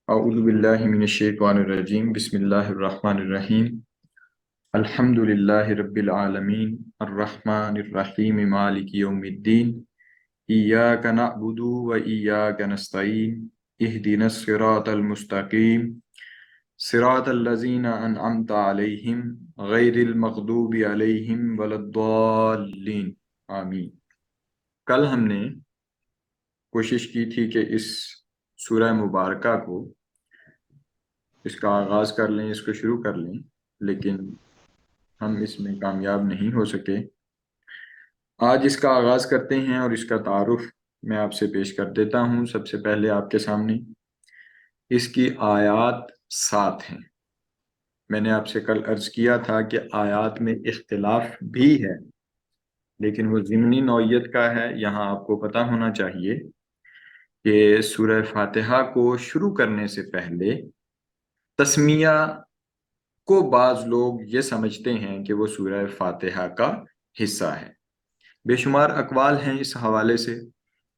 اعوذ باللہ من الشیطان الرجیم بسم اللہ الرحمن الرحیم الحمد للہ رب العالمین الرحمن الرحیم مالک یوم الدین ایاک نعبد و ایاک نستعین اہدنا الصراط المستقیم صراط الذین انعمت علیہم غیر المغضوب علیہم ولا الضالین آمین۔ کل ہم نے کوشش کی تھی کہ اس سورہ مبارکہ کو اس کا آغاز کر لیں، اس کو شروع کر لیں، لیکن ہم اس میں کامیاب نہیں ہو سکے۔ آج اس کا آغاز کرتے ہیں اور اس کا تعارف میں آپ سے پیش کر دیتا ہوں۔ سب سے پہلے آپ کے سامنے اس کی آیات 7 ہیں۔ میں نے آپ سے کل عرض کیا تھا کہ آیات میں اختلاف بھی ہے، لیکن وہ ضمنی نوعیت کا ہے۔ یہاں آپ کو پتہ ہونا چاہیے کہ سورہ فاتحہ کو شروع کرنے سے پہلے تسمیہ کو بعض لوگ یہ سمجھتے ہیں کہ وہ سورہ فاتحہ کا حصہ ہے۔ بے شمار اقوال ہیں اس حوالے سے،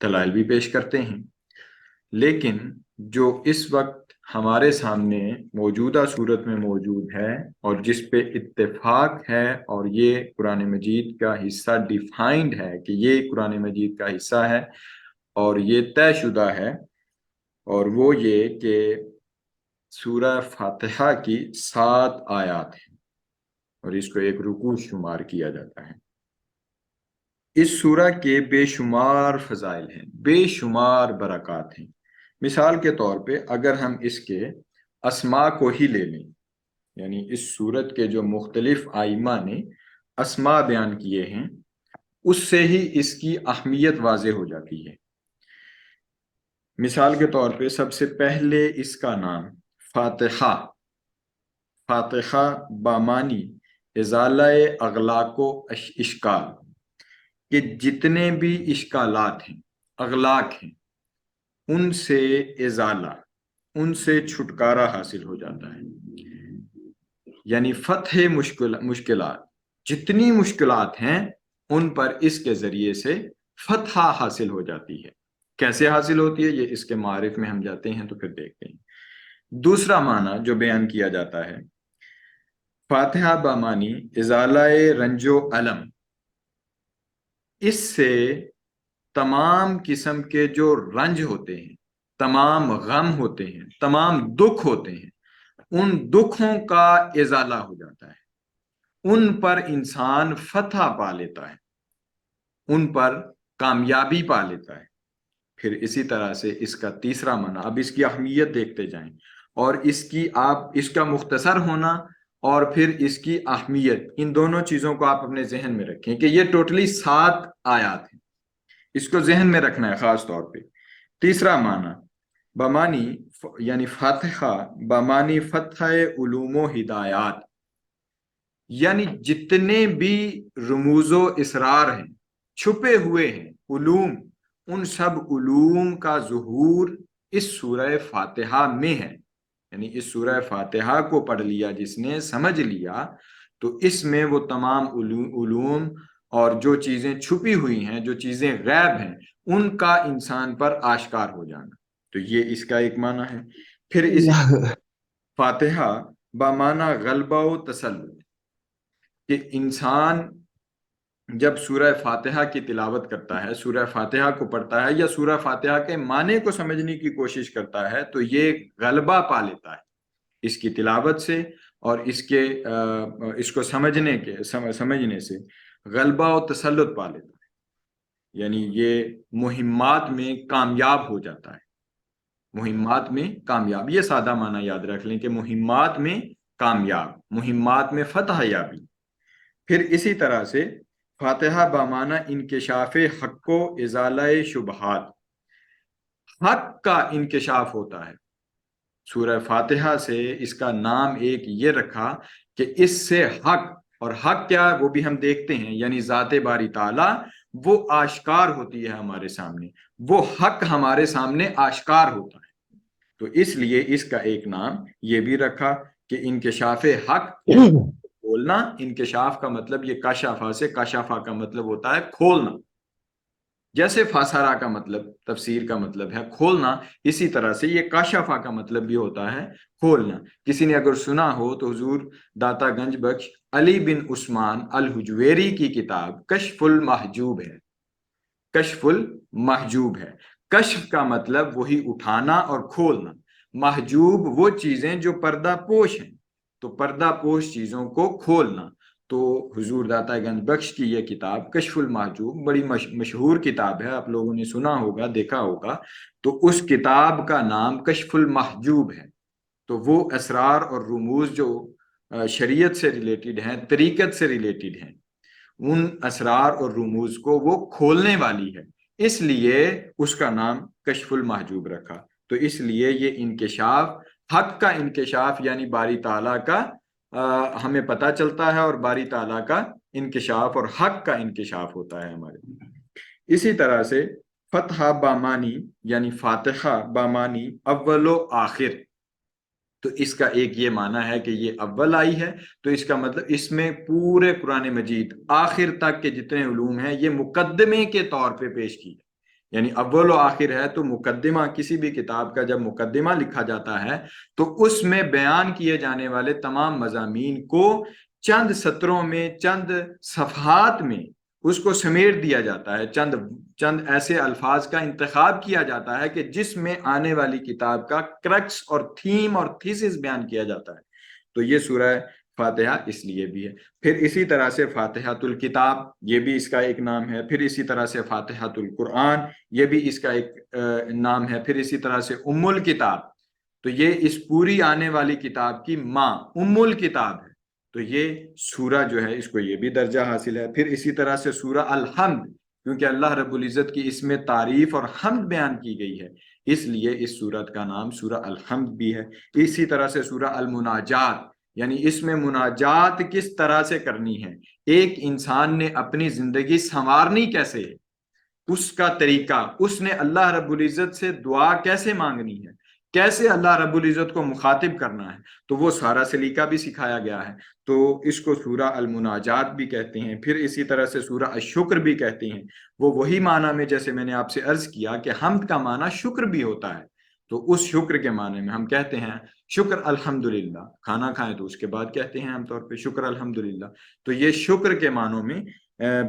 دلائل بھی پیش کرتے ہیں، لیکن جو اس وقت ہمارے سامنے موجودہ صورت میں موجود ہے اور جس پہ اتفاق ہے، اور یہ قرآن مجید کا حصہ ڈیفائنڈ ہے کہ یہ قرآن مجید کا حصہ ہے اور یہ طے شدہ ہے، اور وہ یہ کہ سورہ فاتحہ کی 7 آیات ہیں اور اس کو ایک رکوع شمار کیا جاتا ہے۔ اس سورہ کے بے شمار فضائل ہیں، بے شمار برکات ہیں۔ مثال کے طور پہ اگر ہم اس کے اسماء کو ہی لے لیں، یعنی اس سورت کے جو مختلف ائمہ نے اسماء بیان کیے ہیں، اس سے ہی اس کی اہمیت واضح ہو جاتی ہے۔ مثال کے طور پہ سب سے پہلے اس کا نام فاتحہ، فاتحہ بامانی ازالہ اغلاق و اشکال، کہ جتنے بھی اشکالات ہیں، اغلاق ہیں، ان سے ازالہ، ان سے چھٹکارا حاصل ہو جاتا ہے۔ یعنی فتح مشکلات، جتنی مشکلات ہیں ان پر اس کے ذریعے سے فتح حاصل ہو جاتی ہے۔ کیسے حاصل ہوتی ہے یہ اس کے معارف میں ہم جاتے ہیں تو پھر دیکھتے ہیں۔ دوسرا معنی جو بیان کیا جاتا ہے فاتحہ بامانی ازالہ رنج و علم، اس سے تمام قسم کے جو رنج ہوتے ہیں، تمام غم ہوتے ہیں، تمام دکھ ہوتے ہیں، ان دکھوں کا ازالہ ہو جاتا ہے، ان پر انسان فتح پا لیتا ہے، ان پر کامیابی پا لیتا ہے۔ پھر اسی طرح سے اس کا تیسرا معنی، اب اس کی اہمیت دیکھتے جائیں، اور اس کا مختصر ہونا اور پھر اس کی اہمیت، ان دونوں چیزوں کو آپ اپنے ذہن میں رکھیں کہ یہ ٹوٹلی 7 آیات ہیں، اس کو ذہن میں رکھنا ہے خاص طور پہ۔ تیسرا معنی بمانی، یعنی فاتحہ بمانی فتح علوم و ہدایات، یعنی جتنے بھی رموز و اسرار ہیں، چھپے ہوئے ہیں علوم، ان سب علوم کا ظہور اس سورہ فاتحہ میں ہے۔ یعنی اس سورہ فاتحہ کو پڑھ لیا جس نے، سمجھ لیا، تو اس میں وہ تمام علوم اور جو چیزیں چھپی ہوئی ہیں، جو چیزیں غیب ہیں، ان کا انسان پر آشکار ہو جانا، تو یہ اس کا ایک معنی ہے۔ پھر اس فاتحہ بمعنی غلبہ و تسلط، کہ انسان جب سورہ فاتحہ کی تلاوت کرتا ہے، سورہ فاتحہ کو پڑھتا ہے یا سورہ فاتحہ کے معنی کو سمجھنے کی کوشش کرتا ہے، تو یہ غلبہ پا لیتا ہے اس کی تلاوت سے، اور اس کو سمجھنے سے غلبہ و تسلط پا لیتا ہے، یعنی یہ مہمات میں کامیاب ہو جاتا ہے۔ مہمات میں کامیاب، یہ سادہ معنی یاد رکھ لیں کہ مہمات میں کامیاب، مہمات میں فتح یابی۔ پھر اسی طرح سے فاتحہ بامعنی انکشاف حق و ازالہ شبہات، حق کا انکشاف ہوتا ہے سورہ فاتحہ سے۔ اس کا نام ایک یہ رکھا کہ اس سے حق، اور حق کیا وہ بھی ہم دیکھتے ہیں، یعنی ذات باری تعالی وہ آشکار ہوتی ہے ہمارے سامنے، وہ حق ہمارے سامنے آشکار ہوتا ہے، تو اس لیے اس کا ایک نام یہ بھی رکھا کہ انکشاف حق کھولنا۔ انکشاف کا مطلب یہ کشفا سے، کشفا کا مطلب ہوتا ہے کھولنا، جیسے فاسرا کا مطلب تفسیر کا مطلب ہے کھولنا، اسی طرح سے یہ کاشفا کا مطلب بھی ہوتا ہے کھولنا۔ کسی نے اگر سنا ہو تو حضور داتا گنج بخش علی بن عثمان الحجویری کی کتاب کشف المحجوب ہے، کشف المحجوب ہے۔ کشف کا مطلب وہی اٹھانا اور کھولنا، محجوب وہ چیزیں جو پردہ پوش ہیں، تو پردہ پوش چیزوں کو کھولنا۔ تو حضور داتا گنج بخش کی یہ کتاب کشف المحجوب بڑی مشہور کتاب ہے، آپ لوگوں نے سنا ہوگا، دیکھا ہوگا۔ تو اس کتاب کا نام کشف المحجوب ہے۔ تو وہ اسرار اور رموز جو شریعت سے ریلیٹڈ ہیں، طریقت سے ریلیٹڈ ہیں، ان اسرار اور رموز کو وہ کھولنے والی ہے، اس لیے اس کا نام کشف المحجوب رکھا۔ تو اس لیے یہ انکشاف، حق کا انکشاف یعنی باری تعالیٰ کا ہمیں پتہ چلتا ہے، اور باری تعالیٰ کا انکشاف اور حق کا انکشاف ہوتا ہے ہمارے۔ اسی طرح سے فتح بامانی یعنی فاتحہ بامانی اول و آخر، تو اس کا ایک یہ معنی ہے کہ یہ اول آئی ہے، تو اس کا مطلب اس میں پورے قرآن مجید آخر تک کے جتنے علوم ہیں یہ مقدمے کے طور پہ پیش کی ہے۔ یعنی اول و آخر ہے تو مقدمہ، کسی بھی کتاب کا جب مقدمہ لکھا جاتا ہے تو اس میں بیان کیے جانے والے تمام مضامین کو چند سطروں میں، چند صفحات میں اس کو سمیٹ دیا جاتا ہے، چند ایسے الفاظ کا انتخاب کیا جاتا ہے کہ جس میں آنے والی کتاب کا کرکس اور تھیم اور تھیسس بیان کیا جاتا ہے۔ تو یہ سورہ فاتحہ اس لیے بھی ہے۔ پھر اسی طرح سے فاتحۃ الکتاب، یہ بھی اس کا ایک نام ہے۔ پھر اسی طرح سے فاتحۃ القرآن، یہ بھی اس کا ایک نام ہے۔ پھر اسی طرح سے ام الکتاب، تو یہ اس پوری آنے والی کتاب کی ماں ام الکتاب ہے، تو یہ سورہ جو ہے اس کو یہ بھی درجہ حاصل ہے۔ پھر اسی طرح سے سورہ الحمد، کیونکہ اللہ رب العزت کی اس میں تعریف اور حمد بیان کی گئی ہے، اس لیے اس سورت کا نام سورہ الحمد بھی ہے۔ اسی طرح سے سورہ المناجات، یعنی اس میں مناجات کس طرح سے کرنی ہے، ایک انسان نے اپنی زندگی سنوارنی کیسے ہے، اس کا طریقہ، اس نے اللہ رب العزت سے دعا کیسے مانگنی ہے، کیسے اللہ رب العزت کو مخاطب کرنا ہے، تو وہ سارا سلیقہ بھی سکھایا گیا ہے۔ تو اس کو سورہ المناجات بھی کہتے ہیں۔ پھر اسی طرح سے سورہ الشکر بھی کہتے ہیں، وہ وہی معنی میں جیسے میں نے آپ سے عرض کیا کہ حمد کا معنی شکر بھی ہوتا ہے، تو اس شکر کے معنی میں ہم کہتے ہیں شکر الحمدللہ، کھانا کھائیں تو اس کے بعد کہتے ہیں عام طور پہ شکر الحمدللہ، تو یہ شکر کے معنوں میں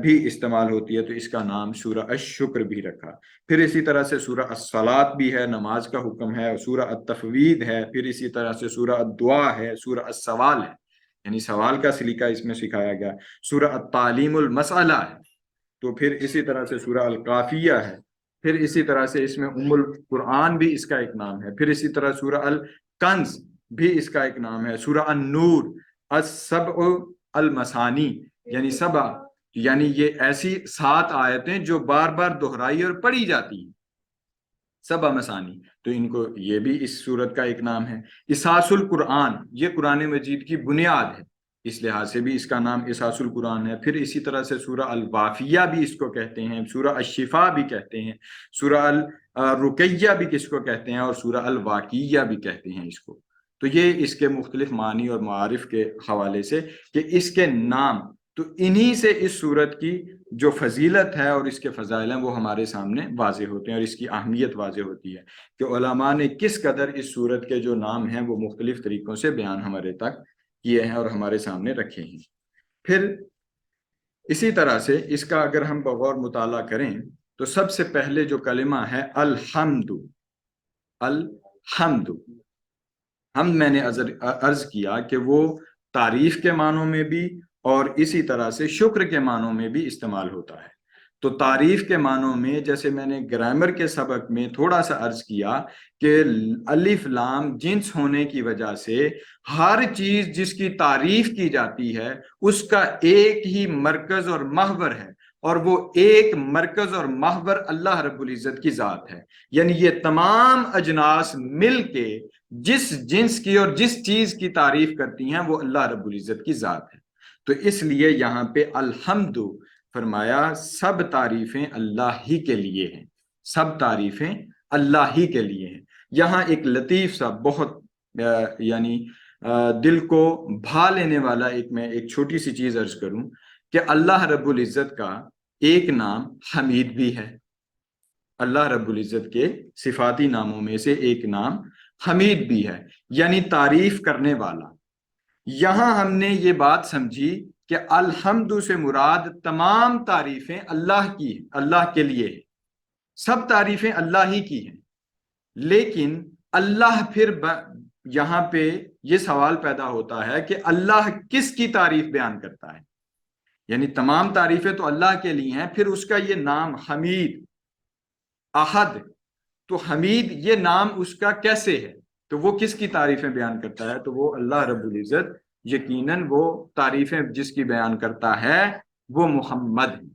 بھی استعمال ہوتی ہے، تو اس کا نام سورہ الشکر بھی رکھا۔ پھر اسی طرح سے سورہ الصلاۃ بھی ہے، نماز کا حکم ہے، سورہ التفوید ہے، پھر اسی طرح سے سورہ الدعا ہے، سورہ السوال ہے، یعنی سوال کا سلیقہ اس میں سکھایا گیا، سورہ التعلیم المسئلہ ہے، تو پھر اسی طرح سے سورہ القافیہ ہے، پھر اسی طرح سے اس میں ام القرآن بھی اس کا ایک نام ہے، پھر اسی طرح سورہ الکنز بھی اس کا ایک نام ہے، سورہ النور، السبع المثانی یعنی سبع، یعنی یہ ایسی 7 آیتیں جو بار بار دہرائی اور پڑھی جاتی ہیں، سبع مثانی، تو ان کو یہ بھی اس سورت کا ایک نام ہے۔ اساس القرآن، یہ قرآن مجید کی بنیاد ہے، اس لحاظ سے بھی اس کا نام اساس القرآن ہے۔ پھر اسی طرح سے سورہ الوافیہ بھی اس کو کہتے ہیں، سورہ الشفا بھی کہتے ہیں، سورہ الرقیہ بھی کس کو کہتے ہیں، اور سورہ الواقیہ بھی کہتے ہیں اس کو۔ تو یہ اس کے مختلف معنی اور معارف کے حوالے سے کہ اس کے نام، تو انہی سے اس سورت کی جو فضیلت ہے اور اس کے فضائل ہیں وہ ہمارے سامنے واضح ہوتے ہیں، اور اس کی اہمیت واضح ہوتی ہے کہ علماء نے کس قدر اس سورت کے جو نام ہیں وہ مختلف طریقوں سے بیان ہمارے تک کیے ہیں اور ہمارے سامنے رکھے ہیں۔ پھر اسی طرح سے اس کا اگر ہم بغور مطالعہ کریں تو سب سے پہلے جو کلمہ ہے الحمد، الحمد، حمد میں نے عرض کیا کہ وہ تعریف کے معنوں میں بھی اور اسی طرح سے شکر کے معنوں میں بھی استعمال ہوتا ہے۔ تو تعریف کے معنوں میں جیسے میں نے گرامر کے سبق میں تھوڑا سا عرض کیا کہ الف لام جنس ہونے کی وجہ سے ہر چیز جس کی تعریف کی جاتی ہے اس کا ایک ہی مرکز اور محور ہے، اور وہ ایک مرکز اور محور اللہ رب العزت کی ذات ہے، یعنی یہ تمام اجناس مل کے جس جنس کی اور جس چیز کی تعریف کرتی ہیں وہ اللہ رب العزت کی ذات ہے۔ تو اس لیے یہاں پہ الحمد فرمایا، سب تعریفیں اللہ ہی کے لیے ہیں، سب تعریفیں اللہ ہی کے لیے ہیں۔ یہاں ایک لطیف سا بہت یعنی دل کو بھا لینے والا میں ایک چھوٹی سی چیز عرض کروں کہ اللہ رب العزت کا ایک نام حمید بھی ہے، اللہ رب العزت کے صفاتی ناموں میں سے ایک نام حمید بھی ہے، یعنی تعریف کرنے والا۔ یہاں ہم نے یہ بات سمجھی کہ الحمد سے مراد تمام تعریفیں اللہ کی ہیں، اللہ کے لیے ہیں، سب تعریفیں اللہ ہی کی ہیں۔ لیکن اللہ پھر یہاں پہ یہ سوال پیدا ہوتا ہے کہ اللہ کس کی تعریف بیان کرتا ہے؟ یعنی تمام تعریفیں تو اللہ کے لیے ہیں، پھر اس کا یہ نام حمید، احد، تو حمید یہ نام اس کا کیسے ہے؟ تو وہ کس کی تعریفیں بیان کرتا ہے؟ تو وہ اللہ رب العزت یقیناً وہ تعریفیں جس کی بیان کرتا ہے وہ محمد ہے،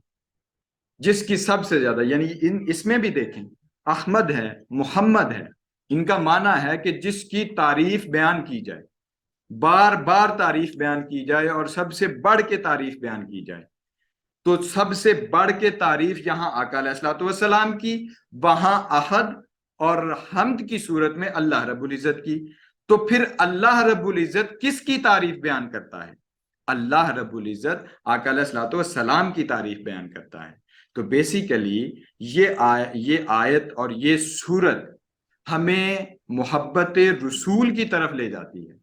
جس کی سب سے زیادہ، یعنی اس میں بھی دیکھیں احمد ہے، محمد ہے، ان کا معنی ہے کہ جس کی تعریف بیان کی جائے، بار بار تعریف بیان کی جائے اور سب سے بڑھ کے تعریف بیان کی جائے۔ تو سب سے بڑھ کے تعریف یہاں آقا علیہ الصلوۃ والسلام کی، وہاں احد اور حمد کی صورت میں اللہ رب العزت کی۔ تو پھر اللہ رب العزت کس کی تعریف بیان کرتا ہے؟ اللہ رب العزت آقا علیہ الصلوۃ والسلام کی تعریف بیان کرتا ہے۔ تو بیسیکلی یہ آیت اور یہ صورت ہمیں محبت رسول کی طرف لے جاتی ہے،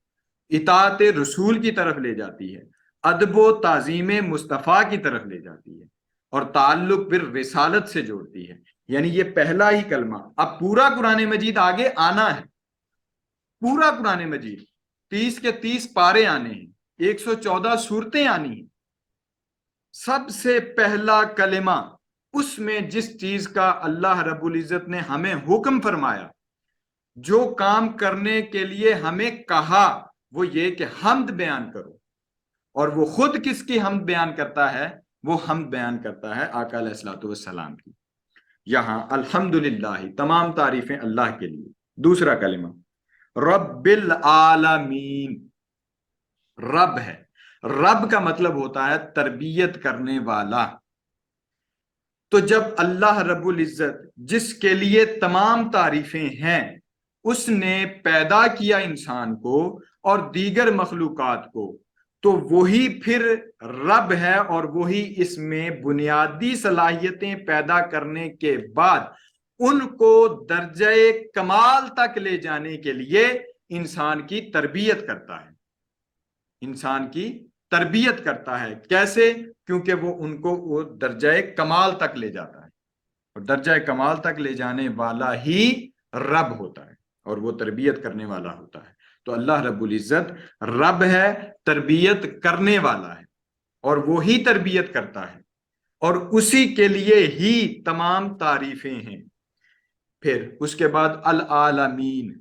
اطاعت رسول کی طرف لے جاتی ہے، ادب و تعظیم مصطفیٰ کی طرف لے جاتی ہے، اور تعلق پھر رسالت سے جوڑتی ہے۔ یعنی یہ پہلا ہی کلمہ، اب پورا قرآن مجید آگے آنا ہے، پورا قرآن مجید 30 کے 30 پارے آنے ہیں، 114 صورتیں آنی ہیں۔ سب سے پہلا کلمہ اس میں جس چیز کا اللہ رب العزت نے ہمیں حکم فرمایا، جو کام کرنے کے لیے ہمیں کہا، وہ یہ کہ حمد بیان کرو، اور وہ خود کس کی حمد بیان کرتا ہے؟ وہ حمد بیان کرتا ہے آقا علیہ الصلوۃ والسلام کی۔ یہاں الحمدللہ تمام تعریفیں اللہ کے لیے۔ دوسرا کلمہ رب العالمین، رب ہے، رب کا مطلب ہوتا ہے تربیت کرنے والا۔ تو جب اللہ رب العزت جس کے لیے تمام تعریفیں ہیں، اس نے پیدا کیا انسان کو اور دیگر مخلوقات کو، تو وہی پھر رب ہے، اور وہی اس میں بنیادی صلاحیتیں پیدا کرنے کے بعد ان کو درجہ کمال تک لے جانے کے لیے انسان کی تربیت کرتا ہے، انسان کی تربیت کرتا ہے۔ کیسے؟ کیونکہ وہ ان کو وہ درجہ کمال تک لے جاتا ہے، اور درجہ کمال تک لے جانے والا ہی رب ہوتا ہے، اور وہ تربیت کرنے والا ہوتا ہے۔ تو اللہ رب العزت رب ہے، تربیت کرنے والا ہے، اور وہی تربیت کرتا ہے، اور اسی کے لیے ہی تمام تعریفیں ہیں۔ پھر اس کے بعد العالمین،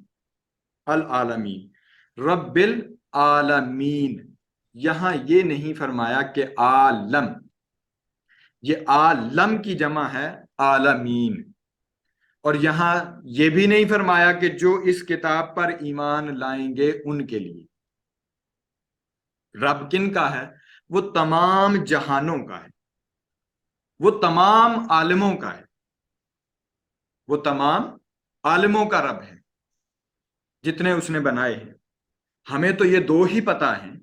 العالمین، رب العالمین، یہاں یہ نہیں فرمایا کہ عالم، یہ عالم کی جمع ہے عالمین، اور یہاں یہ بھی نہیں فرمایا کہ جو اس کتاب پر ایمان لائیں گے ان کے لیے۔ رب کن کا ہے؟ وہ تمام جہانوں کا ہے، وہ تمام عالموں کا ہے، وہ تمام عالموں کا رب ہے جتنے اس نے بنائے ہیں۔ ہمیں تو یہ دو ہی پتہ ہیں،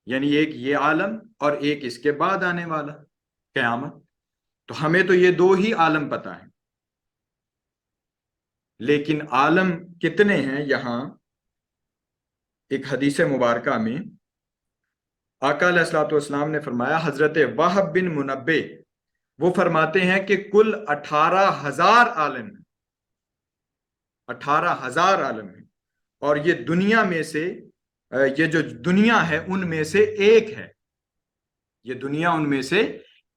یعنی ایک یہ عالم اور ایک اس کے بعد آنے والا قیامت، تو ہمیں تو یہ دو ہی عالم پتہ ہیں۔ لیکن عالم کتنے ہیں؟ یہاں ایک حدیث مبارکہ میں آقا علیہ الصلوۃ والسلام نے فرمایا، حضرت وہب بن منبع وہ فرماتے ہیں کہ کل 18,000 عالم ہیں، 18,000 عالم ہیں، اور یہ دنیا میں سے، یہ جو دنیا ہے ان میں سے ایک ہے، یہ دنیا ان میں سے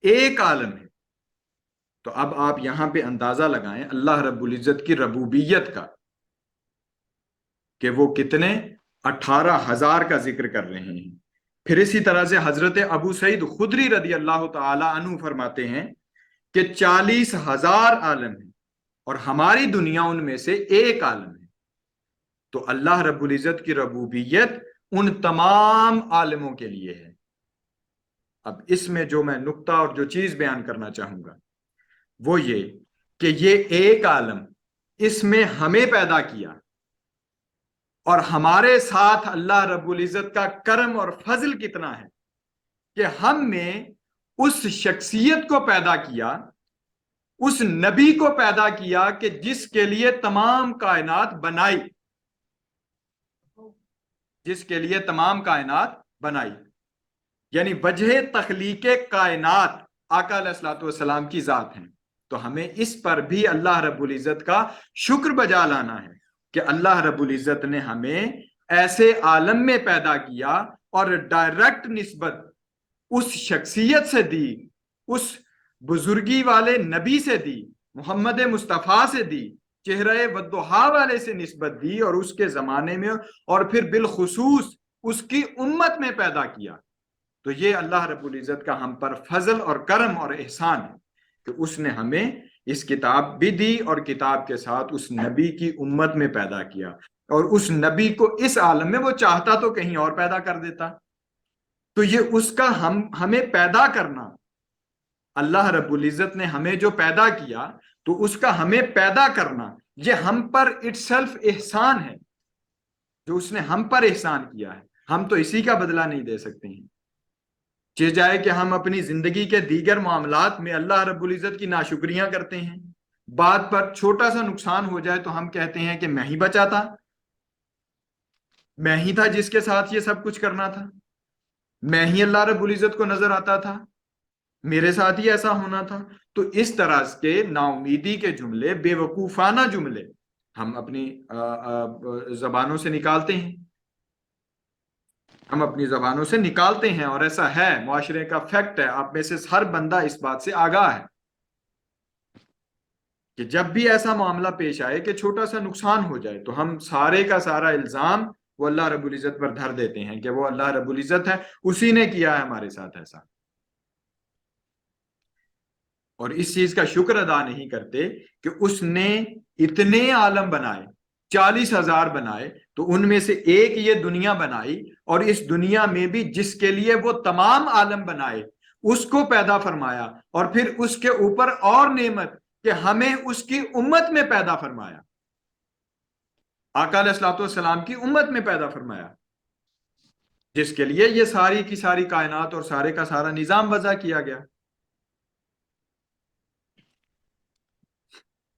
ایک عالم ہے۔ تو اب آپ یہاں پہ اندازہ لگائیں اللہ رب العزت کی ربوبیت کا، کہ وہ کتنے 18,000 کا ذکر کر رہے ہیں۔ پھر اسی طرح سے حضرت ابو سعید خدری رضی اللہ تعالی عنہ فرماتے ہیں کہ 40,000 عالم ہیں، اور ہماری دنیا ان میں سے ایک عالم ہے۔ تو اللہ رب العزت کی ربوبیت ان تمام عالموں کے لیے ہے۔ اب اس میں جو میں نقطہ اور جو چیز بیان کرنا چاہوں گا وہ یہ کہ یہ ایک عالم، اس میں ہمیں پیدا کیا، اور ہمارے ساتھ اللہ رب العزت کا کرم اور فضل کتنا ہے کہ ہم میں اس شخصیت کو پیدا کیا، اس نبی کو پیدا کیا کہ جس کے لیے تمام کائنات بنائی، جس کے لیے تمام کائنات بنائی، یعنی وجہ تخلیق کائنات آقا علیہ الصلوۃ والسلام کی ذات ہیں۔ تو ہمیں اس پر بھی اللہ رب العزت کا شکر بجا لانا ہے کہ اللہ رب العزت نے ہمیں ایسے عالم میں پیدا کیا اور ڈائریکٹ نسبت اس شخصیت سے دی، اس بزرگی والے نبی سے دی، محمد مصطفیٰ سے دی، چہرہ والضحیٰ والے سے نسبت دی، اور اس کے زمانے میں اور پھر بالخصوص اس کی امت میں پیدا کیا۔ تو یہ اللہ رب العزت کا ہم پر فضل اور کرم اور احسان ہے کہ اس نے ہمیں اس کتاب بھی دی اور کتاب کے ساتھ اس نبی کی امت میں پیدا کیا، اور اس نبی کو اس عالم میں وہ چاہتا تو کہیں اور پیدا کر دیتا۔ تو یہ اس کا ہمیں پیدا کرنا، اللہ رب العزت نے ہمیں جو پیدا کیا تو اس کا ہمیں پیدا کرنا، یہ ہم پر اٹسیلف احسان ہے جو اس نے ہم پر احسان کیا ہے۔ ہم تو اسی کا بدلہ نہیں دے سکتے ہیں، چہ جائے کہ ہم اپنی زندگی کے دیگر معاملات میں اللہ رب العزت کی ناشکریاں کرتے ہیں، بات پر چھوٹا سا نقصان ہو جائے تو ہم کہتے ہیں کہ میں ہی بچا تھا، میں ہی تھا جس کے ساتھ یہ سب کچھ کرنا تھا، میں ہی اللہ رب العزت کو نظر آتا تھا، میرے ساتھ ہی ایسا ہونا تھا۔ تو اس طرح کے نا امیدی کے جملے، بے وقوفانہ جملے ہم اپنی زبانوں سے نکالتے ہیں، ہم اپنی زبانوں سے نکالتے ہیں، اور ایسا ہے، معاشرے کا فیکٹ ہے، آپ میں سے ہر بندہ اس بات سے آگاہ ہے کہ جب بھی ایسا معاملہ پیش آئے کہ چھوٹا سا نقصان ہو جائے تو ہم سارے کا سارا الزام وہ اللہ رب العزت پر دھر دیتے ہیں کہ وہ اللہ رب العزت ہے، اسی نے کیا ہے ہمارے ساتھ ایسا، اور اس چیز کا شکر ادا نہیں کرتے کہ اس نے اتنے عالم بنائے، 40,000 بنائے، تو ان میں سے ایک یہ دنیا بنائی، اور اس دنیا میں بھی جس کے لیے وہ تمام عالم بنائے اس کو پیدا فرمایا، اور پھر اس کے اوپر اور نعمت کہ ہمیں اس کی امت میں پیدا فرمایا، آقا علیہ الصلوۃ والسلام کی امت میں پیدا فرمایا، جس کے لیے یہ ساری کی ساری کائنات اور سارے کا سارا نظام وضع کیا گیا۔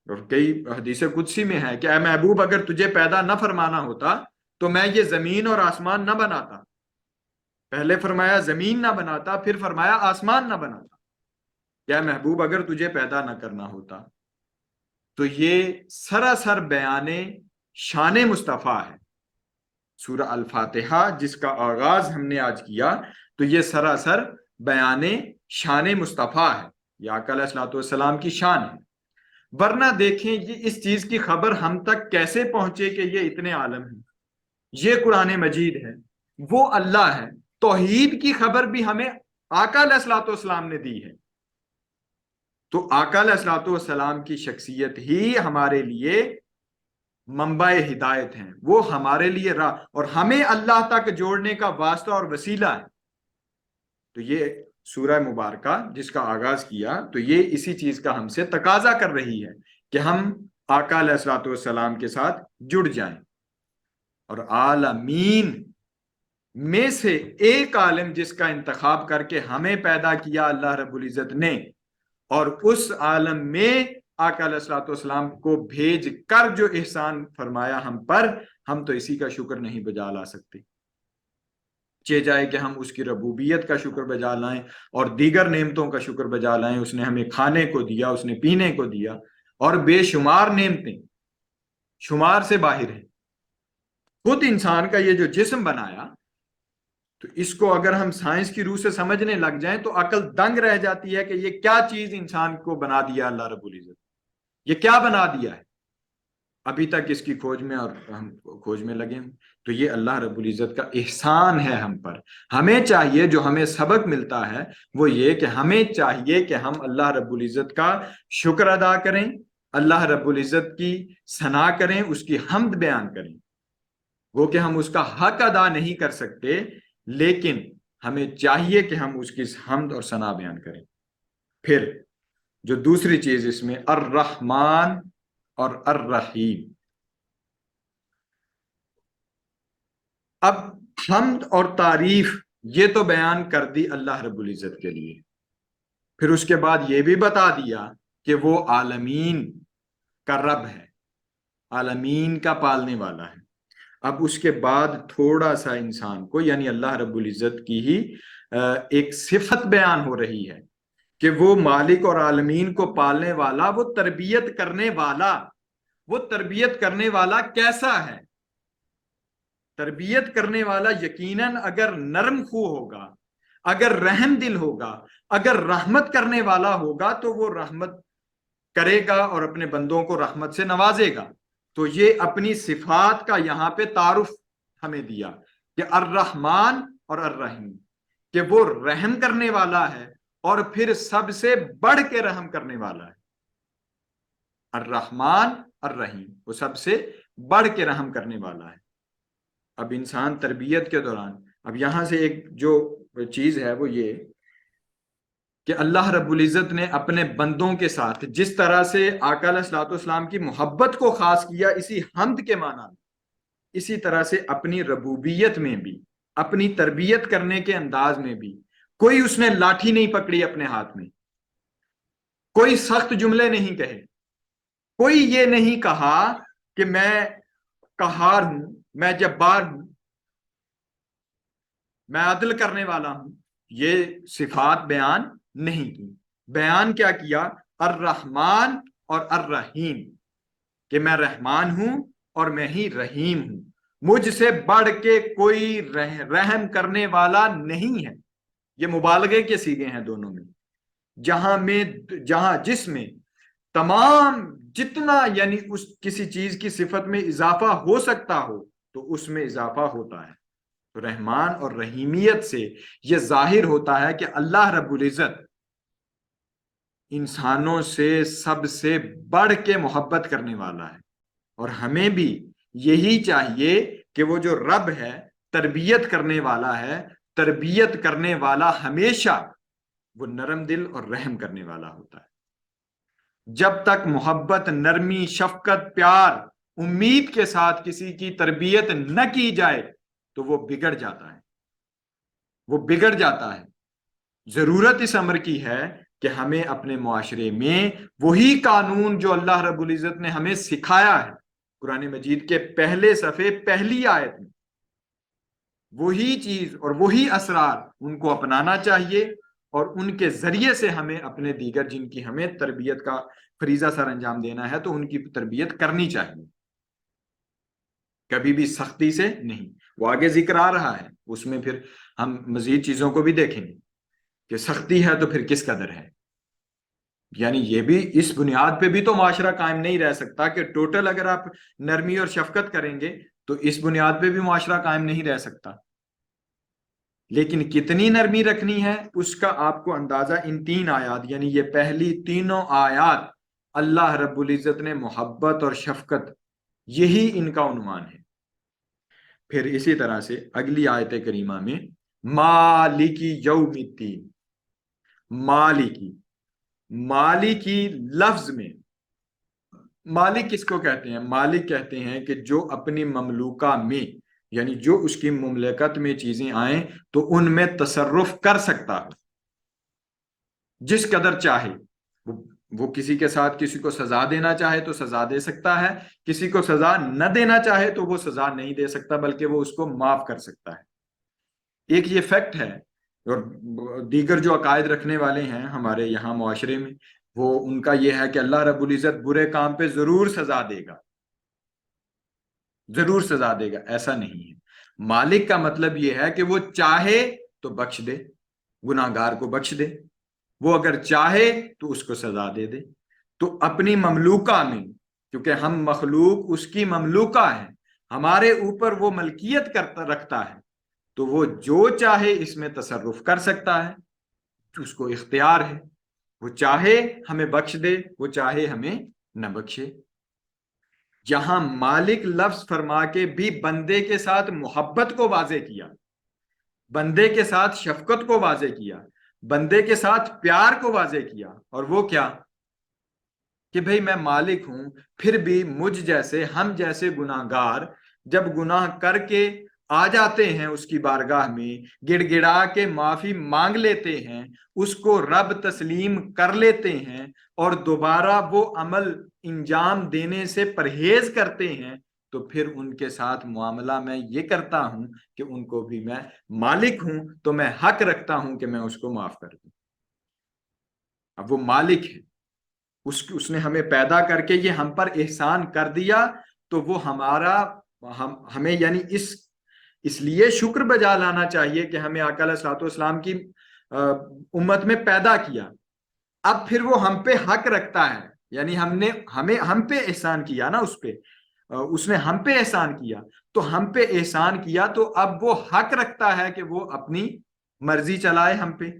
اور کئی حدیث قدسی میں ہے کہ اے محبوب، اگر تجھے پیدا نہ فرمانا ہوتا تو میں یہ زمین اور آسمان نہ بناتا۔ پہلے فرمایا زمین نہ بناتا، پھر فرمایا آسمان نہ بناتا۔ یا محبوب اگر تجھے پیدا نہ کرنا ہوتا۔ تو یہ سراسر بیان شان مصطفیٰ ہے۔ سورہ الفاتحہ جس کا آغاز ہم نے آج کیا، تو یہ سراسر بیان شان مصطفیٰ ہے، یہ آقا علیہ الصلوۃ والسلام کی شان ہے۔ ورنہ دیکھیں یہ اس چیز کی خبر ہم تک کیسے پہنچے کہ یہ اتنے عالم ہیں، یہ قرآن مجید ہے، وہ اللہ ہے۔ توحید کی خبر بھی ہمیں آقا علیہ الصلوۃ والسلام نے دی ہے۔ تو آقا علیہ الصلوۃ والسلام کی شخصیت ہی ہمارے لیے منبع ہدایت ہیں، وہ ہمارے لیے راہ اور ہمیں اللہ تک جوڑنے کا واسطہ اور وسیلہ ہے۔ تو یہ سورہ مبارکہ جس کا آغاز کیا تو یہ اسی چیز کا ہم سے تقاضا کر رہی ہے کہ ہم آقا علیہ الصلوۃ والسلام کے ساتھ جڑ جائیں، اور عالمین میں سے ایک عالم جس کا انتخاب کر کے ہمیں پیدا کیا اللہ رب العزت نے، اور اس عالم میں آقا علیہ الصلوۃ والسلام کو بھیج کر جو احسان فرمایا ہم پر، ہم تو اسی کا شکر نہیں بجا لا سکتے، چہ جائے کہ ہم اس کی ربوبیت کا شکر بجا لائیں اور دیگر نعمتوں کا شکر بجا لائیں۔ اس نے ہمیں کھانے کو دیا، اس نے پینے کو دیا، اور بے شمار نعمتیں شمار سے باہر ہیں۔ خود انسان کا یہ جو جسم بنایا، تو اس کو اگر ہم سائنس کی روح سے سمجھنے لگ جائیں تو عقل دنگ رہ جاتی ہے کہ یہ کیا چیز انسان کو بنا دیا اللہ رب العزت، یہ کیا بنا دیا ہے، ابھی تک اس کی کھوج میں اور ہم کھوج میں لگے ہیں۔ تو یہ اللہ رب العزت کا احسان ہے ہم پر۔ ہمیں چاہیے، جو ہمیں سبق ملتا ہے وہ یہ کہ ہمیں چاہیے کہ ہم اللہ رب العزت کا شکر ادا کریں، اللہ رب العزت کی ثنا کریں، اس کی حمد بیان کریں۔ وہ کہ ہم اس کا حق ادا نہیں کر سکتے، لیکن ہمیں چاہیے کہ ہم اس کی حمد اور ثنا بیان کریں۔ پھر جو دوسری چیز اس میں الرحمن اور الرحیم، اب حمد اور تعریف یہ تو بیان کر دی اللہ رب العزت کے لیے، پھر اس کے بعد یہ بھی بتا دیا کہ وہ عالمین کا رب ہے، عالمین کا پالنے والا ہے۔ اب اس کے بعد تھوڑا سا انسان کو یعنی اللہ رب العزت کی ہی ایک صفت بیان ہو رہی ہے کہ وہ مالک اور عالمین کو پالنے والا، وہ تربیت کرنے والا، وہ تربیت کرنے والا کیسا ہے؟ تربیت کرنے والا یقیناً اگر نرم خو ہوگا، اگر رحم دل ہوگا، اگر رحمت کرنے والا ہوگا تو وہ رحمت کرے گا اور اپنے بندوں کو رحمت سے نوازے گا۔ تو یہ اپنی صفات کا یہاں پہ تعارف ہمیں دیا کہ الرحمن اور الرحیم، کہ وہ رحم کرنے والا ہے اور پھر سب سے بڑھ کے رحم کرنے والا ہے۔ الرحمن الرحیم، وہ سب سے بڑھ کے رحم کرنے والا ہے۔ اب انسان تربیت کے دوران، اب یہاں سے ایک جو چیز ہے وہ یہ کہ اللہ رب العزت نے اپنے بندوں کے ساتھ جس طرح سے آقا علیہ الصلوۃ والسلام کی محبت کو خاص کیا اسی حمد کے معنی میں، اسی طرح سے اپنی ربوبیت میں بھی، اپنی تربیت کرنے کے انداز میں بھی کوئی اس نے لاٹھی نہیں پکڑی اپنے ہاتھ میں، کوئی سخت جملے نہیں کہے، کوئی یہ نہیں کہا کہ میں قہار ہوں، میں جبار ہوں، میں عدل کرنے والا ہوں، یہ صفات بیان نہیں کی۔ بیان کیا کیا؟ الرحمن اور الرحیم، کہ میں رحمان ہوں اور میں ہی رحیم ہوں، مجھ سے بڑھ کے کوئی رحم کرنے والا نہیں ہے۔ یہ مبالغے کے صیغے ہیں دونوں میں، جہاں جس میں تمام جتنا یعنی اس کسی چیز کی صفت میں اضافہ ہو سکتا ہو تو اس میں اضافہ ہوتا ہے۔ تو رحمان اور رحیمیت سے یہ ظاہر ہوتا ہے کہ اللہ رب العزت انسانوں سے سب سے بڑھ کے محبت کرنے والا ہے، اور ہمیں بھی یہی چاہیے کہ وہ جو رب ہے تربیت کرنے والا ہے، تربیت کرنے والا ہمیشہ وہ نرم دل اور رحم کرنے والا ہوتا ہے۔ جب تک محبت، نرمی، شفقت، پیار، امید کے ساتھ کسی کی تربیت نہ کی جائے تو وہ بگڑ جاتا ہے، وہ بگڑ جاتا ہے۔ ضرورت اس امر کی ہے کہ ہمیں اپنے معاشرے میں وہی قانون جو اللہ رب العزت نے ہمیں سکھایا ہے قرآن مجید کے پہلے صفحے پہلی آیت میں، وہی چیز اور وہی اسرار ان کو اپنانا چاہیے، اور ان کے ذریعے سے ہمیں اپنے دیگر جن کی ہمیں تربیت کا فریضہ سر انجام دینا ہے تو ان کی تربیت کرنی چاہیے، کبھی بھی سختی سے نہیں۔ وہ آگے ذکر آ رہا ہے، اس میں پھر ہم مزید چیزوں کو بھی دیکھیں گے کہ سختی ہے تو پھر کس قدر ہے۔ یعنی یہ بھی اس بنیاد پہ بھی تو معاشرہ قائم نہیں رہ سکتا کہ ٹوٹل اگر آپ نرمی اور شفقت کریں گے تو اس بنیاد پہ بھی معاشرہ قائم نہیں رہ سکتا۔ لیکن کتنی نرمی رکھنی ہے اس کا آپ کو اندازہ ان تین آیات، یعنی یہ پہلی تینوں آیات اللہ رب العزت نے محبت اور شفقت، یہی ان کا عنوان ہے۔ پھر اسی طرح سے اگلی آیت کریمہ میں مالکی یوم الدین، مالکی لفظ میں مالک کس کو کہتے ہیں؟ مالک کہتے ہیں کہ جو اپنی مملوکہ میں یعنی جو اس کی مملکت میں چیزیں آئیں تو ان میں تصرف کر سکتا ہے جس قدر چاہے۔ وہ کسی کے ساتھ کسی کو سزا دینا چاہے تو سزا دے سکتا ہے، کسی کو سزا نہ دینا چاہے تو وہ سزا نہیں دے سکتا بلکہ وہ اس کو معاف کر سکتا ہے۔ ایک یہ فیکٹ ہے، اور دیگر جو عقائد رکھنے والے ہیں ہمارے یہاں معاشرے میں، وہ ان کا یہ ہے کہ اللہ رب العزت برے کام پہ ضرور سزا دے گا، ضرور سزا دے گا۔ ایسا نہیں ہے۔ مالک کا مطلب یہ ہے کہ وہ چاہے تو بخش دے، گناہ گار کو بخش دے، وہ اگر چاہے تو اس کو سزا دے دے۔ تو اپنی مملوکہ میں، کیونکہ ہم مخلوق اس کی مملوکہ ہیں، ہمارے اوپر وہ ملکیت رکھتا ہے، تو وہ جو چاہے اس میں تصرف کر سکتا ہے، اس کو اختیار ہے، وہ چاہے ہمیں بخش دے، وہ چاہے ہمیں نہ بخشے۔ جہاں مالک لفظ فرما کے بھی بندے کے ساتھ محبت کو واضح کیا، بندے کے ساتھ شفقت کو واضح کیا، بندے کے ساتھ پیار کو واضح کیا، اور وہ کیا کہ بھئی میں مالک ہوں، پھر بھی مجھ جیسے، ہم جیسے گناہ گار جب گناہ کر کے آ جاتے ہیں اس کی بارگاہ میں، گڑ گڑا کے معافی مانگ لیتے ہیں، اس کو رب تسلیم کر لیتے ہیں اور دوبارہ وہ عمل انجام دینے سے پرہیز کرتے ہیں، تو پھر ان کے ساتھ معاملہ میں یہ کرتا ہوں کہ ان کو بھی میں مالک ہوں، تو میں حق رکھتا ہوں کہ میں اس کو معاف کر دوں۔ اب وہ مالک ہے، اس نے ہمیں پیدا کر کے یہ ہم پر احسان کر دیا، تو وہ ہمارا ہمیں یعنی اس لیے شکر بجا لانا چاہیے کہ ہمیں آقا علیہ الصلوۃ والسلام کی امت میں پیدا کیا۔ اب پھر وہ ہم پہ حق رکھتا ہے، یعنی ہم پہ احسان کیا نا، اس نے ہم پہ احسان کیا، تو ہم پہ احسان کیا تو اب وہ حق رکھتا ہے کہ وہ اپنی مرضی چلائے ہم پہ۔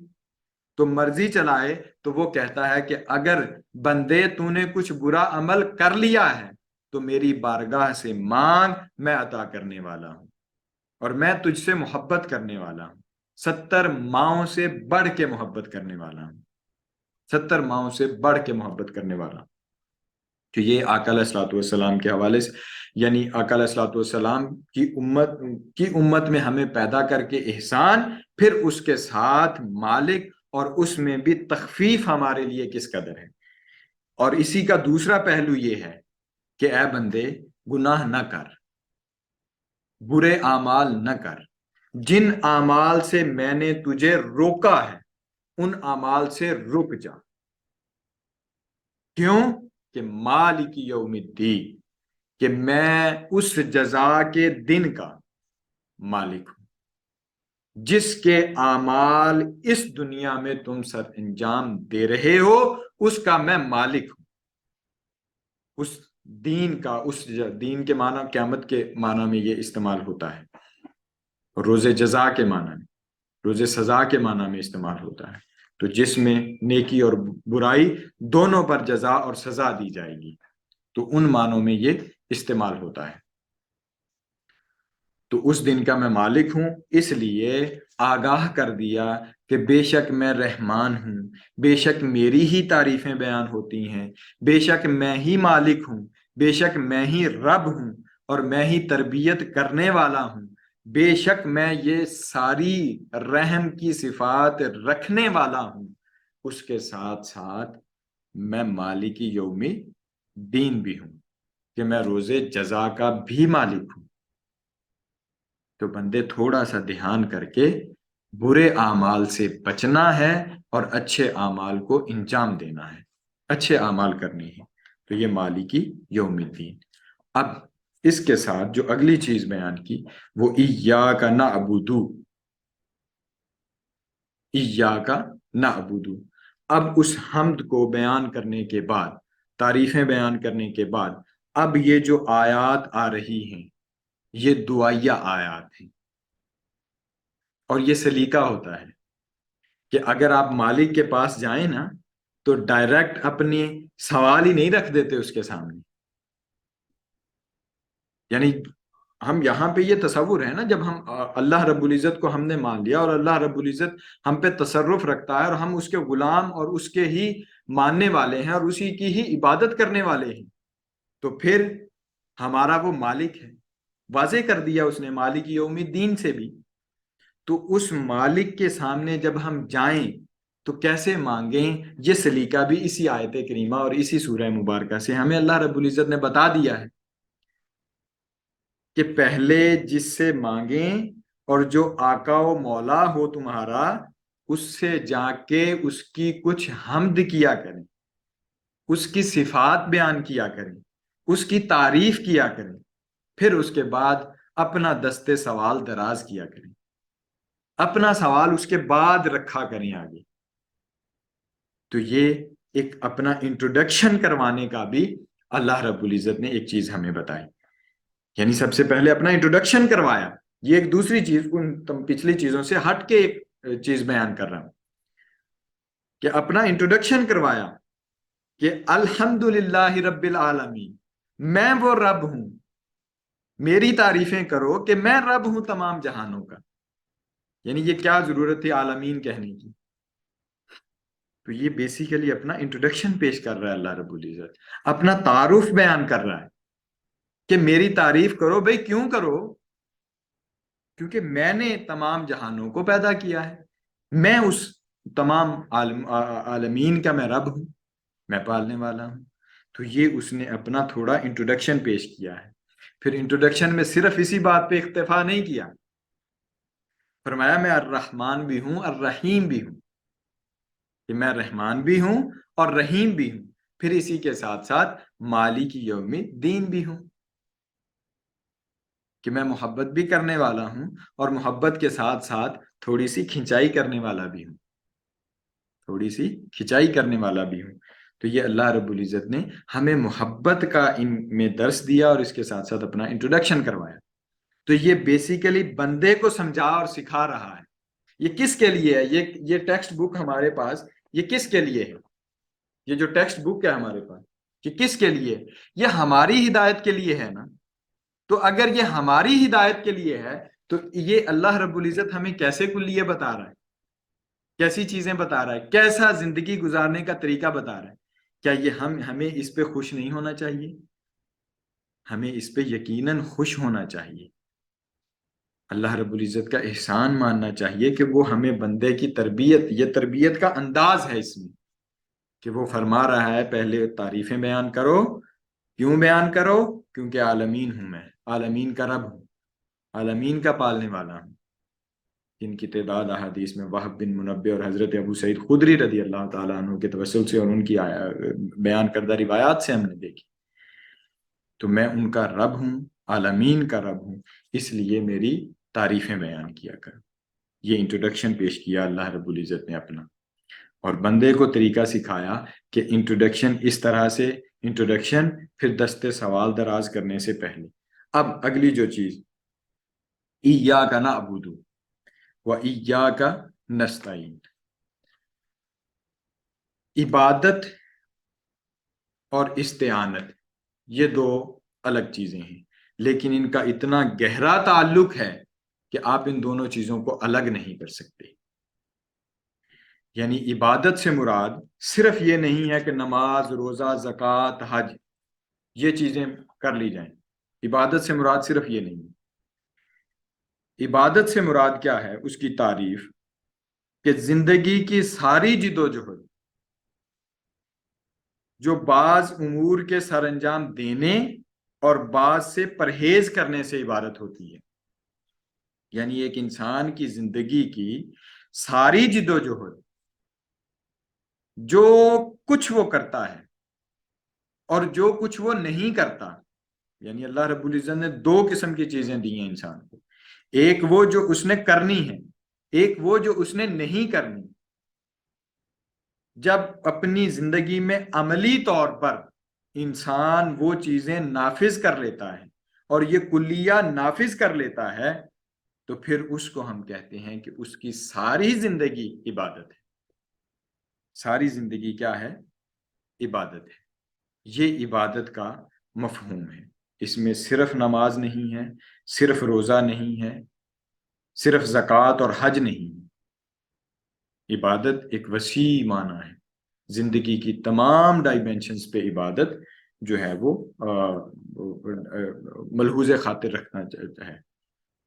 تو مرضی چلائے تو وہ کہتا ہے کہ اگر بندے تو نے کچھ برا عمل کر لیا ہے تو میری بارگاہ سے مانگ، میں عطا کرنے والا ہوں، اور میں تجھ سے محبت کرنے والا ہوں، 70 ماؤں سے بڑھ کے محبت کرنے والا ہوں، 70 ماؤں سے بڑھ کے محبت کرنے والا ہوں۔ تو یہ آقا علیہ الصلوۃ والسلام کے حوالے سے، یعنی آقا علیہ الصلوۃ والسلام کی امت میں ہمیں پیدا کر کے احسان، پھر اس کے ساتھ مالک، اور اس میں بھی تخفیف ہمارے لیے کس قدر ہے۔ اور اسی کا دوسرا پہلو یہ ہے کہ اے بندے، گناہ نہ کر، برے اعمال نہ کر، جن اعمال سے میں نے تجھے روکا ہے ان اعمال سے رک جا۔ کیوں؟ کہ مالک یوم الدین، کہ میں اس جزا کے دن کا مالک ہوں، جس کے اعمال اس دنیا میں تم سر انجام دے رہے ہو اس کا میں مالک ہوں۔ اس دین کا، اس دین کے معنی قیامت کے معنی میں یہ استعمال ہوتا ہے، روز جزا کے معنی میں، روز سزا کے معنی میں استعمال ہوتا ہے، تو جس میں نیکی اور برائی دونوں پر جزا اور سزا دی جائے گی، تو ان معنوں میں یہ استعمال ہوتا ہے۔ تو اس دن کا میں مالک ہوں، اس لیے آگاہ کر دیا کہ بے شک میں رحمان ہوں، بے شک میری ہی تعریفیں بیان ہوتی ہیں، بے شک میں ہی مالک ہوں، بے شک میں ہی رب ہوں، اور میں ہی تربیت کرنے والا ہوں، بے شک میں یہ ساری رحم کی صفات رکھنے والا ہوں، اس کے ساتھ ساتھ میں مالک یوم دین بھی ہوں، کہ میں روز جزا کا بھی مالک ہوں۔ تو بندے تھوڑا سا دھیان کر کے برے اعمال سے بچنا ہے اور اچھے اعمال کو انجام دینا ہے، اچھے اعمال کرنے ہیں، تو یہ مالکی یوم الدین۔ اب اس کے ساتھ جو اگلی چیز بیان کی وہ ایاک نعبد، ایاک نعبد۔ اب اس حمد کو بیان کرنے کے بعد، تعریفیں بیان کرنے کے بعد، اب یہ جو آیات آ رہی ہیں یہ دعائیہ آیات ہیں، اور یہ سلیقہ ہوتا ہے کہ اگر آپ مالک کے پاس جائیں نا تو ڈائریکٹ اپنے سوال ہی نہیں رکھ دیتے اس کے سامنے۔ یعنی ہم یہاں پہ یہ تصور ہے نا، جب ہم اللہ رب العزت کو ہم نے مان لیا اور اللہ رب العزت ہم پہ تصرف رکھتا ہے اور ہم اس کے غلام اور اس کے ہی ماننے والے ہیں اور اسی کی ہی عبادت کرنے والے ہیں، تو پھر ہمارا وہ مالک ہے، واضح کر دیا اس نے مالک یوم الدین سے بھی۔ تو اس مالک کے سامنے جب ہم جائیں تو کیسے مانگیں، یہ سلیقہ بھی اسی آیت کریمہ اور اسی سورہ مبارکہ سے ہمیں اللہ رب العزت نے بتا دیا ہے کہ پہلے جس سے مانگیں، اور جو آقا و مولا ہو تمہارا اس سے جا کے اس کی کچھ حمد کیا کریں، اس کی صفات بیان کیا کریں، اس کی تعریف کیا کریں، پھر اس کے بعد اپنا دستے سوال دراز کیا کریں، اپنا سوال اس کے بعد رکھا کریں آگے۔ تو یہ ایک اپنا انٹروڈکشن کروانے کا بھی اللہ رب العزت نے ایک چیز ہمیں بتائی، یعنی سب سے پہلے اپنا انٹروڈکشن کروایا۔ یہ ایک دوسری چیز ان پچھلی چیزوں سے ہٹ کے ایک چیز بیان کر رہا ہوں کہ اپنا انٹروڈکشن کروایا کہ الحمدللہ رب العالمین، میں وہ رب ہوں، میری تعریفیں کرو کہ میں رب ہوں تمام جہانوں کا۔ یعنی یہ کیا ضرورت تھی عالمین کہنے کی؟ تو یہ بیسیکلی اپنا انٹروڈکشن پیش کر رہا ہے اللہ رب العزت، اپنا تعارف بیان کر رہا ہے کہ میری تعریف کرو۔ بھئی کیوں کرو؟ کیونکہ میں نے تمام جہانوں کو پیدا کیا ہے، میں اس تمام عالمین کا میں رب ہوں، میں پالنے والا ہوں۔ تو یہ اس نے اپنا تھوڑا انٹروڈکشن پیش کیا ہے۔ پھر انٹروڈکشن میں صرف اسی بات پہ اکتفا نہیں کیا، فرمایا میں الرحمن بھی ہوں الرحیم بھی ہوں، کہ میں رحمان بھی ہوں اور رحیم بھی ہوں، پھر اسی کے ساتھ ساتھ مالک یوم الدین بھی ہوں، کہ میں محبت بھی کرنے والا ہوں اور محبت کے ساتھ ساتھ تھوڑی سی کھنچائی کرنے والا بھی ہوں، تھوڑی سی کھنچائی کرنے والا بھی ہوں۔ تو یہ اللہ رب العزت نے ہمیں محبت کا ان میں درس دیا اور اس کے ساتھ ساتھ اپنا انٹروڈکشن کروایا۔ تو یہ بیسیکلی بندے کو سمجھا اور سکھا رہا ہے۔ یہ کس کے لیے ہے؟ یہ ٹیکسٹ بک ہمارے پاس، یہ کس کے لیے ہے؟ یہ جو ٹیکسٹ بک ہے ہمارے پاس، یہ کس کے لیے؟ یہ ہماری ہدایت کے لیے ہے نا۔ تو اگر یہ ہماری ہدایت کے لیے ہے تو یہ اللہ رب العزت ہمیں کیسے کلیہ بتا رہا ہے، کیسی چیزیں بتا رہا ہے، کیسا زندگی گزارنے کا طریقہ بتا رہا ہے؟ کیا یہ ہمیں اس پہ خوش نہیں ہونا چاہیے؟ ہمیں اس پہ یقیناً خوش ہونا چاہیے۔ اللہ رب العزت کا احسان ماننا چاہیے کہ وہ ہمیں بندے کی تربیت، یہ تربیت کا انداز ہے اس میں، کہ وہ فرما رہا ہے پہلے تعریفیں بیان کرو۔ کیوں بیان کرو؟ کیونکہ عالمین ہوں، میں عالمین کا رب ہوں، عالمین کا پالنے والا ہوں، جن کی تعداد احادیث میں وہب بن منبع اور حضرت ابو سعید خدری رضی اللہ تعالیٰ عنہ کے توسل سے اور ان کی بیان کردہ روایات سے ہم نے دیکھی۔ تو میں ان کا رب ہوں، عالمین کا رب ہوں، اس لیے میری تعریفیں بیان کیا کر۔ یہ انٹروڈکشن پیش کیا اللہ رب العزت نے اپنا، اور بندے کو طریقہ سکھایا کہ انٹروڈکشن اس طرح سے، انٹروڈکشن پھر دستے سوال دراز کرنے سے پہلے۔ اب اگلی جو چیز، ایاک نعبد و ایاک نستعین، عبادت اور استعانت یہ دو الگ چیزیں ہیں، لیکن ان کا اتنا گہرا تعلق ہے کہ آپ ان دونوں چیزوں کو الگ نہیں کر سکتے۔ یعنی عبادت سے مراد صرف یہ نہیں ہے کہ نماز، روزہ، زکوٰۃ، حج یہ چیزیں کر لی جائیں، عبادت سے مراد صرف یہ نہیں۔ عبادت سے مراد کیا ہے؟ اس کی تعریف کہ زندگی کی ساری جد و جہد جو بعض امور کے سر انجام دینے اور بعض سے پرہیز کرنے سے عبادت ہوتی ہے۔ یعنی ایک انسان کی زندگی کی ساری جد و جہد، جو کچھ وہ کرتا ہے اور جو کچھ وہ نہیں کرتا، یعنی اللہ رب العزت نے دو قسم کی چیزیں دی ہیں انسان کو، ایک وہ جو اس نے کرنی ہے، ایک وہ جو اس نے نہیں کرنی۔ جب اپنی زندگی میں عملی طور پر انسان وہ چیزیں نافذ کر لیتا ہے اور یہ کلیہ نافذ کر لیتا ہے تو پھر اس کو ہم کہتے ہیں کہ اس کی ساری زندگی عبادت ہے۔ ساری زندگی کیا ہے؟ عبادت ہے۔ یہ عبادت کا مفہوم ہے۔ اس میں صرف نماز نہیں ہے، صرف روزہ نہیں ہے، صرف زکوٰۃ اور حج نہیں ہے۔ عبادت ایک وسیع معنی ہے، زندگی کی تمام ڈائمینشنز پہ عبادت جو ہے وہ ملحوظ خاطر رکھنا ہے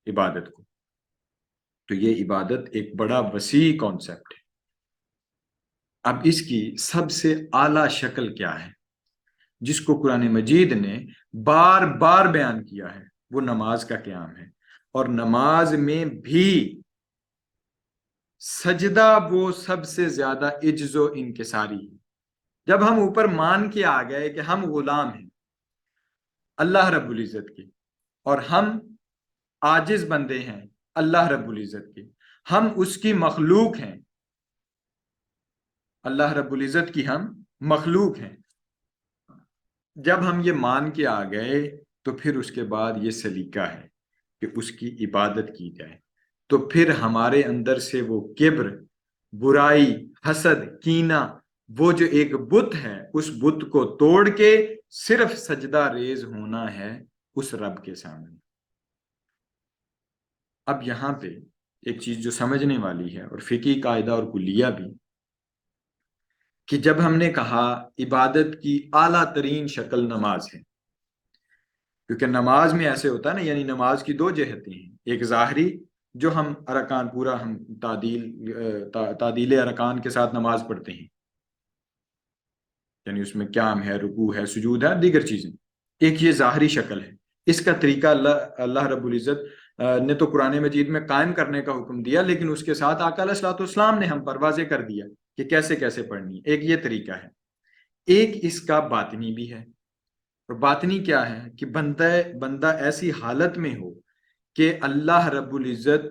عبادت کو۔ تو یہ عبادت ایک بڑا وسیع کانسیپٹ ہے۔ اب اس کی سب سے اعلیٰ شکل کیا ہے جس کو قرآن مجید نے بار بار بیان کیا ہے؟ وہ نماز کا قیام ہے، اور نماز میں بھی سجدہ وہ سب سے زیادہ عجز و انکساری ہے۔ جب ہم اوپر مان کے آ گئے کہ ہم غلام ہیں اللہ رب العزت کے، اور ہم عاجز بندے ہیں اللہ رب العزت کے، ہم اس کی مخلوق ہیں، اللہ رب العزت کی ہم مخلوق ہیں، جب ہم یہ مان کے آ گئے تو پھر اس کے بعد یہ سلیقہ ہے کہ اس کی عبادت کی جائے۔ تو پھر ہمارے اندر سے وہ کبر، برائی، حسد، کینہ، وہ جو ایک بت ہے، اس بت کو توڑ کے صرف سجدہ ریز ہونا ہے اس رب کے سامنے۔ اب یہاں پہ ایک چیز جو سمجھنے والی ہے، اور فقہی قاعدہ اور کلیہ بھی، کہ جب ہم نے کہا عبادت کی اعلیٰ ترین شکل نماز ہے، کیونکہ نماز میں ایسے ہوتا ہے نا، یعنی نماز کی دو جہتیں ہیں، ایک ظاہری جو ہم ارکان پورا ہم تعدیل ارکان کے ساتھ نماز پڑھتے ہیں، یعنی اس میں قیام ہے، رکوع ہے، سجود ہے، دیگر چیزیں، ایک یہ ظاہری شکل ہے۔ اس کا طریقہ اللہ رب العزت نے تو قرآن مجید میں قائم کرنے کا حکم دیا، لیکن اس کے ساتھ آقا علیہ الصلوۃ والسلام نے ہم پر واضح کر دیا کہ کیسے کیسے پڑھنی ہے۔ ایک یہ طریقہ ہے، ایک اس کا باطنی بھی ہے۔ اور باطنی کیا ہے کہ بندہ ایسی حالت میں ہو کہ اللہ رب العزت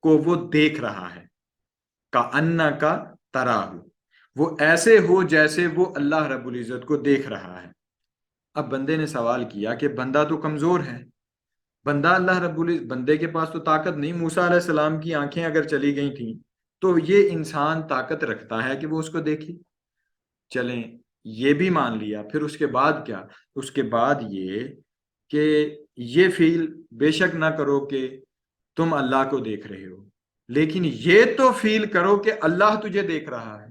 کو وہ دیکھ رہا ہے، کا انا کا تراہو، وہ ایسے ہو جیسے وہ اللہ رب العزت کو دیکھ رہا ہے۔ اب بندے نے سوال کیا کہ بندہ تو کمزور ہے، بندہ اللہ رب العزت، بندے کے پاس تو طاقت نہیں، موسیٰ علیہ السلام کی آنکھیں اگر چلی گئی تھیں تو یہ انسان طاقت رکھتا ہے کہ وہ اس کو دیکھے؟ چلیں یہ بھی مان لیا، پھر اس کے بعد کیا؟ اس کے بعد یہ کہ یہ فیل بے شک نہ کرو کہ تم اللہ کو دیکھ رہے ہو، لیکن یہ تو فیل کرو کہ اللہ تجھے دیکھ رہا ہے،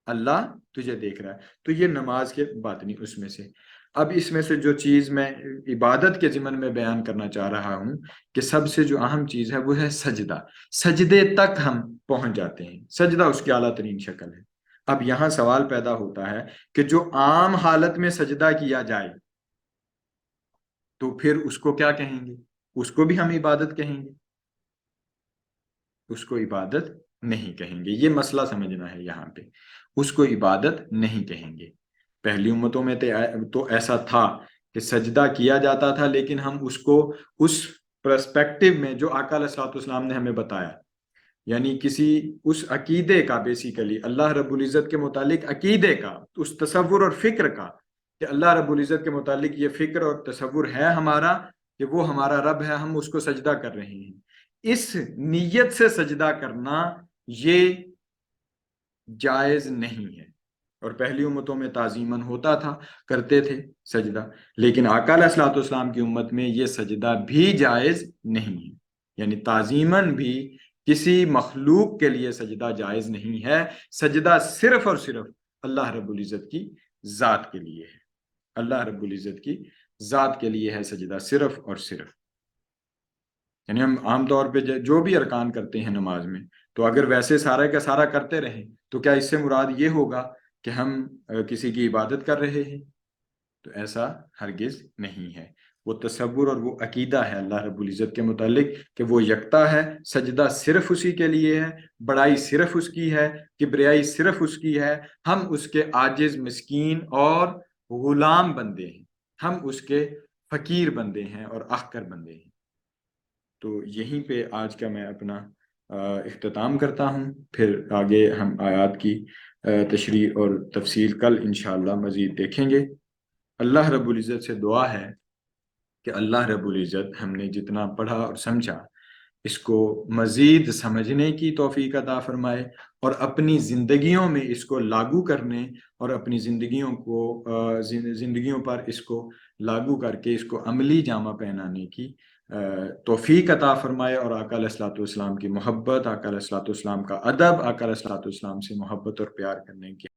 اللہ تجھے دیکھ رہا ہے۔ تو یہ نماز کے باطنی اس میں سے۔ اب اس میں سے جو چیز میں عبادت کے ضمن میں بیان کرنا چاہ رہا ہوں کہ سب سے جو اہم چیز ہے وہ ہے سجدہ۔ سجدے تک ہم پہنچ جاتے ہیں، سجدہ اس کی اعلیٰ ترین شکل ہے۔ اب یہاں سوال پیدا ہوتا ہے کہ جو عام حالت میں سجدہ کیا جائے تو پھر اس کو کیا کہیں گے؟ اس کو بھی ہم عبادت کہیں گے؟ اس کو عبادت نہیں کہیں گے، یہ مسئلہ سمجھنا ہے یہاں پہ۔ اس کو عبادت نہیں کہیں گے۔ پہلی امتوں میں تو ایسا تھا کہ سجدہ کیا جاتا تھا، لیکن ہم اس کو اس پرسپیکٹو میں جو آقا علیہ الصلوۃ والسلام نے ہمیں بتایا، یعنی کسی اس عقیدے کا، بیسیکلی اللہ رب العزت کے متعلق عقیدے کا، اس تصور اور فکر کا کہ اللہ رب العزت کے متعلق یہ فکر اور تصور ہے ہمارا کہ وہ ہمارا رب ہے، ہم اس کو سجدہ کر رہے ہیں، اس نیت سے سجدہ کرنا یہ جائز نہیں ہے۔ اور پہلی امتوں میں تعظیماً ہوتا تھا، کرتے تھے سجدہ، لیکن آقا علیہ الصلوۃ والسلام کی امت میں یہ سجدہ بھی جائز نہیں ہے، یعنی تعظیماً بھی کسی مخلوق کے لیے سجدہ جائز نہیں ہے۔ سجدہ صرف اور صرف اللہ رب العزت کی ذات کے لیے ہے، اللہ رب العزت کی ذات کے لیے ہے سجدہ، صرف اور صرف۔ یعنی ہم عام طور پہ جو بھی ارکان کرتے ہیں نماز میں، تو اگر ویسے سارا کا سارا کرتے رہیں تو کیا اس سے مراد یہ ہوگا کہ ہم کسی کی عبادت کر رہے ہیں؟ تو ایسا ہرگز نہیں ہے۔ وہ تصور اور وہ عقیدہ ہے اللہ رب العزت کے متعلق کہ وہ یکتا ہے، سجدہ صرف اسی کے لیے ہے، بڑائی صرف اس کی ہے، کبریائی صرف اس کی ہے، ہم اس کے عاجز، مسکین اور غلام بندے ہیں، ہم اس کے فقیر بندے ہیں اور احقر بندے ہیں۔ تو یہیں پہ آج کا میں اپنا اختتام کرتا ہوں، پھر آگے ہم آیات کی تشریح اور تفصیل کل انشاءاللہ مزید دیکھیں گے۔ اللہ رب العزت سے دعا ہے کہ اللہ رب العزت ہم نے جتنا پڑھا اور سمجھا اس کو مزید سمجھنے کی توفیق عطا فرمائے، اور اپنی زندگیوں میں اس کو لاگو کرنے اور اپنی زندگیوں پر اس کو لاگو کر کے اس کو عملی جامہ پہنانے کی توفیق عطا فرمائے، اور آقا علیہ الصلوۃ والسلام کی محبت، آقا علیہ الصلوۃ والسلام کا ادب، آقا علیہ الصلوۃ والسلام سے محبت اور پیار کرنے کی